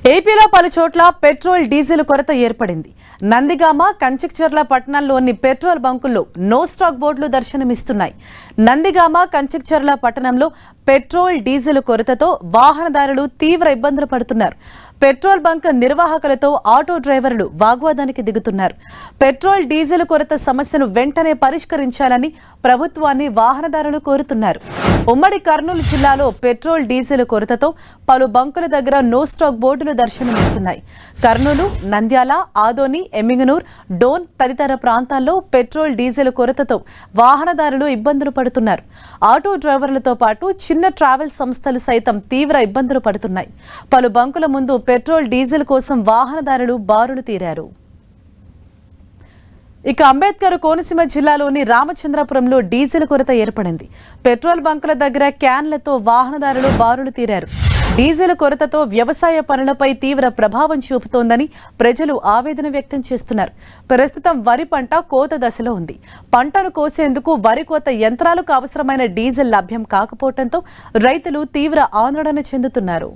ఏపీలో పలు చోట్ల పెట్రోల్ డీజిల్ కొరత ఏర్పడింది. నందిగామ, కంచిక్చర్ల పట్టణంలోని పెట్రోల్ బంకుల్లో నో స్టాక్ బోర్డులు దర్శనమిస్తున్నాయి. నందిగామ, కంచిక్చర్ల పట్టణంలో పెట్రోల్ డీజిల్ కొరతతో వాహనదారులు తీవ్ర ఇబ్బందులు పడుతున్నారు. పెట్రోల్ బంక్ నిర్వాహకులతో ఆటో డ్రైవర్లు వాగ్వాదానికి దిగుతున్నారు. పెట్రోల్ డీజిల్ కొరత సమస్యను వెంటనే పరిష్కరించాలని ప్రభుత్వాన్ని వాహనదారులు కోరుతున్నారు. ఉమ్మడి కర్నూలు జిల్లాలో పెట్రోల్ డీజిల్ కొరతతో పలు బంకుల దగ్గర నో స్టాక్ బోర్డులు దర్శనమిస్తున్నాయి. కర్నూలు, నంద్యాల, ఆదోని, ఎమ్మిగనూర్, డోన్ తదితర ప్రాంతాల్లో పెట్రోల్ డీజిల్ కొరతతో వాహనదారులు ఇబ్బందులు పడుతున్నారు. ఆటో డ్రైవర్లతో పాటు చిన్న ట్రావెల్ సంస్థలు సైతం తీవ్ర ఇబ్బందులు పడుతున్నాయి. పలు బంకుల ముందు పెట్రోల్ డీజిల్ కోసం వాహనదారులు బారులు తీరారు. ఇక అంబేద్కర్ కోనసీమ జిల్లాలోని రామచంద్రపురంలో డీజిల్ కొరత ఏర్పడింది. పెట్రోల్ బంకుల దగ్గర క్యాన్లతో వాహనదారులు బారులు తీరారు. డీజిల్ కొరతతో వ్యవసాయ పనులపై తీవ్ర ప్రభావం చూపుతోందని ప్రజలు ఆవేదన వ్యక్తం చేస్తున్నారు. ప్రస్తుతం వరి పంట కోత దశలో ఉంది. పంటను కోసేందుకు వరి కోత యంత్రాలకు అవసరమైన డీజిల్ లభ్యం కాకపోవడంతో రైతులు తీవ్ర ఆందోళన చెందుతున్నారు.